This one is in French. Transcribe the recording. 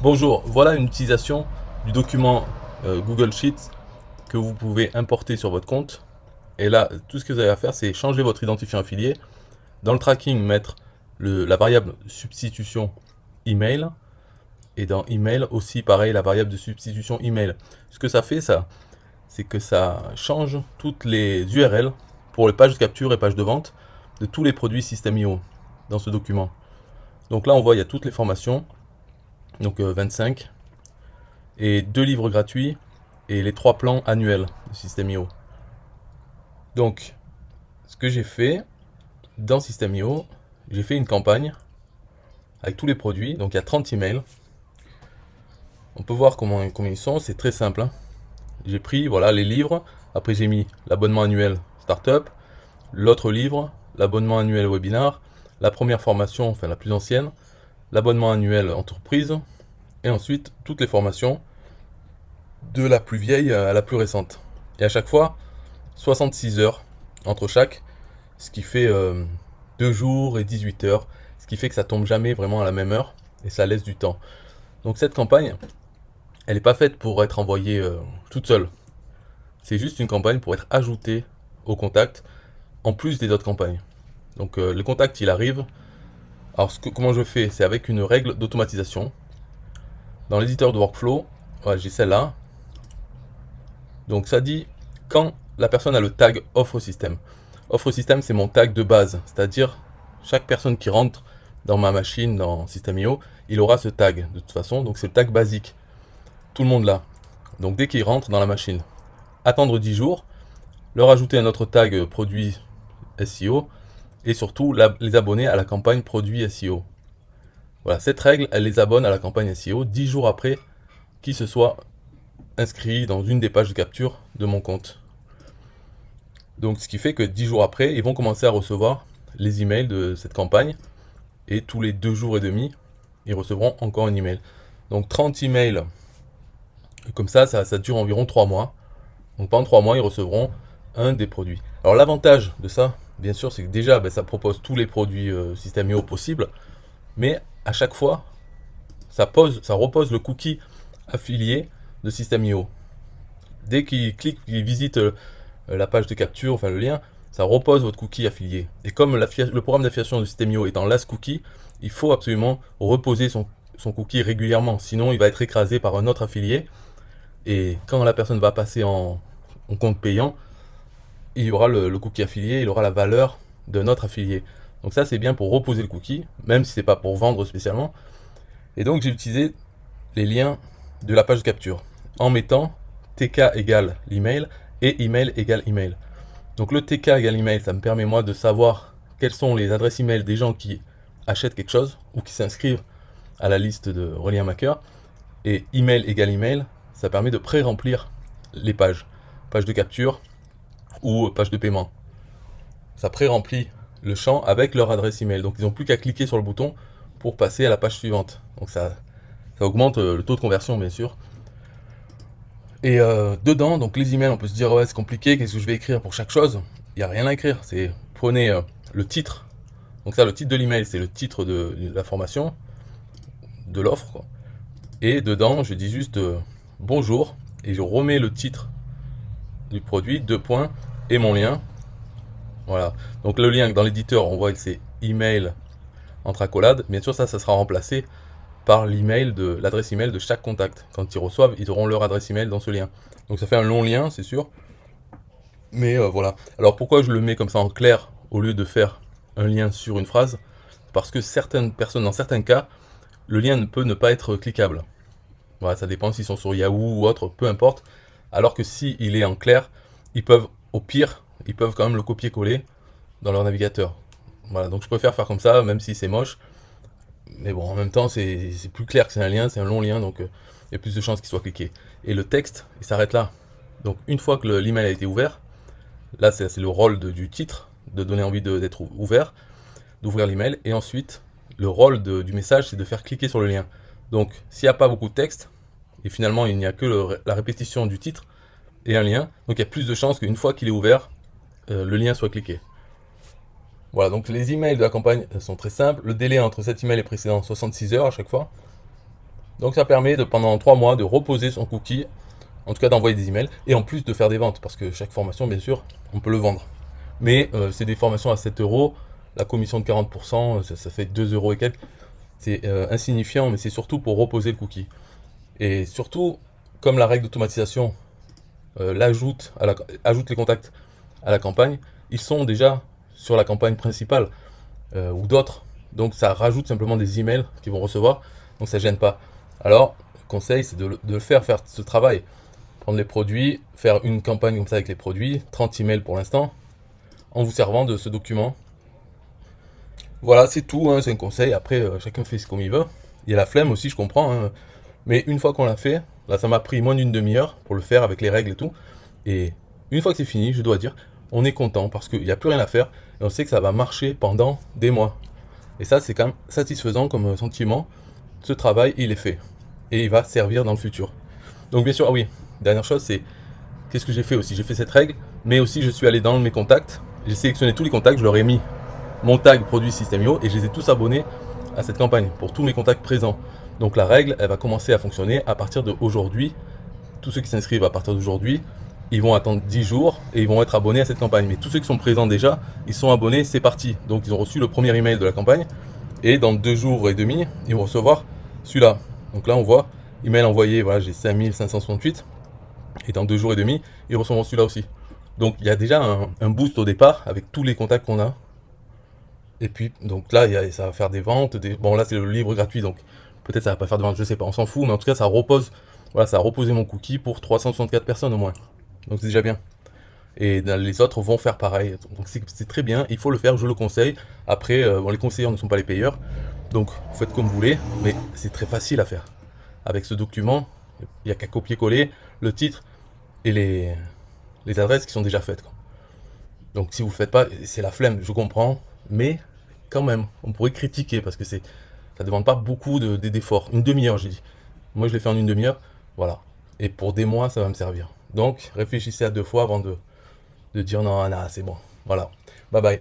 Bonjour, voilà une utilisation du document Google Sheets que vous pouvez importer sur votre compte. Et là, tout ce que vous avez à faire, c'est changer votre identifiant affilié. Dans le tracking, mettre la variable substitution email. Et dans email aussi, pareil, la variable de substitution email. Ce que ça fait, ça, c'est que ça change toutes les URL pour les pages de capture et pages de vente de tous les produits System.io dans ce document. Donc là, on voit, il y a toutes les formations. Donc 25 et 2 livres gratuits et les 3 plans annuels de System.io. Donc, ce que j'ai fait dans System.io, j'ai fait une campagne avec tous les produits. Donc, il y a 30 emails. On peut voir combien ils sont. C'est très simple, hein. J'ai pris voilà, les livres. Après, j'ai mis l'abonnement annuel Startup, l'autre livre, l'abonnement annuel Webinar, la première formation, enfin la plus ancienne, l'abonnement annuel Entreprise, et ensuite toutes les formations de la plus vieille à la plus récente. Et à chaque fois, 66 heures entre chaque, ce qui fait 2 jours et 18 heures, ce qui fait que ça tombe jamais vraiment à la même heure et ça laisse du temps. Donc cette campagne, elle n'est pas faite pour être envoyée toute seule. C'est juste une campagne pour être ajoutée au contact en plus des autres campagnes. Donc le contact il arrive. Alors comment je fais? C'est avec une règle d'automatisation. Dans l'éditeur de workflow, voilà, j'ai celle-là. Donc ça dit quand la personne a le tag offre système. Offre système, c'est mon tag de base, c'est-à-dire chaque personne qui rentre dans ma machine, dans System.io, il aura ce tag de toute façon, donc c'est le tag basique. Tout le monde l'a. Donc dès qu'il rentre dans la machine, attendre 10 jours, leur ajouter un autre tag produit SEO et surtout les abonner à la campagne produit SEO. Voilà, cette règle, elle les abonne à la campagne SEO 10 jours après qu'ils se soient inscrits dans une des pages de capture de mon compte. Donc ce qui fait que 10 jours après, ils vont commencer à recevoir les emails de cette campagne. Et tous les 2 jours et demi, ils recevront encore un email. Donc 30 emails, comme ça dure environ 3 mois. Donc pendant 3 mois, ils recevront un des produits. Alors l'avantage de ça, bien sûr, c'est que déjà, ça propose tous les produits System.io possibles. Mais à chaque fois, ça repose le cookie affilié de System.io. Dès qu'ils cliquent, qu'ils visitent la page de capture, enfin le lien, ça repose votre cookie affilié. Et comme le programme d'affiliation de System.io est en last cookie, il faut absolument reposer son cookie régulièrement, sinon il va être écrasé par un autre affilié. Et quand la personne va passer en compte payant, il y aura le cookie affilié, il aura la valeur d'un autre affilié. Donc ça c'est bien pour reposer le cookie, même si c'est pas pour vendre spécialement. Et donc j'ai utilisé les liens de la page de capture en mettant tk égale l'email et email égale email. Donc le tk égale email, ça me permet moi de savoir quelles sont les adresses email des gens qui achètent quelque chose ou qui s'inscrivent à la liste de Relien Maker. Et email égale email, ça permet de pré-remplir les pages, page de capture ou page de paiement. Ça pré-remplit le champ avec leur adresse email. Donc ils n'ont plus qu'à cliquer sur le bouton pour passer à la page suivante. Donc ça augmente le taux de conversion bien sûr. Et dedans, donc les emails, on peut se dire ouais c'est compliqué, qu'est-ce que je vais écrire pour chaque chose? Il n'y a rien à écrire, c'est prenez le titre. Donc ça, le titre de l'email, c'est le titre de la formation, de l'offre, quoi. Et dedans, je dis juste bonjour et je remets le titre du produit, 2 points, et mon lien. Voilà. Donc le lien dans l'éditeur, on voit que c'est email entre accolades. Bien sûr, ça sera remplacé par l'email de l'adresse email de chaque contact. Quand ils reçoivent, ils auront leur adresse email dans ce lien. Donc ça fait un long lien, c'est sûr. Mais voilà. Alors pourquoi je le mets comme ça en clair au lieu de faire un lien sur une phrase? Parce que certaines personnes, dans certains cas, le lien ne peut ne pas être cliquable. Voilà, ça dépend s'ils sont sur Yahoo ou autre, peu importe. Alors que si il est en clair, ils peuvent, au pire, ils peuvent quand même le copier-coller dans leur navigateur. Voilà, donc je préfère faire comme ça, même si c'est moche. Mais bon, en même temps, c'est plus clair que c'est un lien, c'est un long lien, donc il y a plus de chances qu'il soit cliqué. Et le texte, il s'arrête là. Donc une fois que l'email a été ouvert, là c'est le rôle du titre, de donner envie d'être ouvert, d'ouvrir l'email, et ensuite le rôle du message c'est de faire cliquer sur le lien. Donc s'il n'y a pas beaucoup de texte, et finalement il n'y a que la répétition du titre et un lien, donc il y a plus de chances qu'une fois qu'il est ouvert, le lien soit cliqué. Voilà, donc les emails de la campagne sont très simples. Le délai entre cet email et précédent, 66 heures à chaque fois. Donc ça permet de pendant 3 mois de reposer son cookie, en tout cas d'envoyer des emails, et en plus de faire des ventes, parce que chaque formation, bien sûr, on peut le vendre. Mais c'est des formations à 7 euros, la commission de 40%, ça fait 2 euros et quelques. C'est insignifiant, mais c'est surtout pour reposer le cookie. Et surtout, comme la règle d'automatisation ajoute les contacts à la campagne, ils sont déjà sur la campagne principale ou d'autres. Donc ça rajoute simplement des emails qu'ils vont recevoir, donc ça gêne pas. Alors, le conseil, c'est de le faire ce travail. Prendre les produits, faire une campagne comme ça avec les produits, 30 emails pour l'instant, en vous servant de ce document. Voilà, c'est tout, hein, c'est un conseil. Après, chacun fait ce comme il veut. Il y a la flemme aussi, je comprends, hein. Mais une fois qu'on l'a fait, là ça m'a pris moins d'une demi-heure pour le faire avec les règles et tout. Et une fois que c'est fini, je dois dire, on est content parce qu'il n'y a plus rien à faire et on sait que ça va marcher pendant des mois. Et ça, c'est quand même satisfaisant comme sentiment. Ce travail, il est fait et il va servir dans le futur. Donc bien sûr, ah oui, dernière chose, c'est qu'est-ce que j'ai fait aussi? J'ai fait cette règle, mais aussi je suis allé dans mes contacts, j'ai sélectionné tous les contacts, je leur ai mis mon tag produit System.io et je les ai tous abonnés à cette campagne pour tous mes contacts présents. Donc la règle, elle va commencer à fonctionner à partir d'aujourd'hui. Tous ceux qui s'inscrivent à partir d'aujourd'hui, ils vont attendre 10 jours et ils vont être abonnés à cette campagne. Mais tous ceux qui sont présents déjà, ils sont abonnés, c'est parti. Donc ils ont reçu le premier email de la campagne et dans 2 jours et demi, ils vont recevoir celui-là. Donc là, on voit, email envoyé, voilà, j'ai 5568 et dans 2 jours et demi, ils recevront celui-là aussi. Donc il y a déjà un boost au départ avec tous les contacts qu'on a. Et puis, donc là, ça va faire des ventes. Bon, là, c'est le livre gratuit, donc peut-être ça va pas faire de vente, je sais pas, on s'en fout, mais en tout cas, ça repose. Voilà, ça a reposé mon cookie pour 364 personnes au moins. Donc c'est déjà bien. Et les autres vont faire pareil. Donc c'est très bien, il faut le faire, je le conseille. Après, bon, les conseillers ne sont pas les payeurs, donc vous faites comme vous voulez, mais c'est très facile à faire. Avec ce document, il n'y a qu'à copier-coller le titre et les adresses qui sont déjà faites, quoi. Donc si vous le faites pas, c'est la flemme, je comprends, mais quand même, on pourrait critiquer parce que ça demande pas beaucoup d'efforts. Une demi-heure, j'ai dit. Moi, je l'ai fait en une demi-heure, voilà. Et pour des mois, ça va me servir. Donc, réfléchissez à 2 fois avant de dire non, non, c'est bon. Voilà. Bye bye.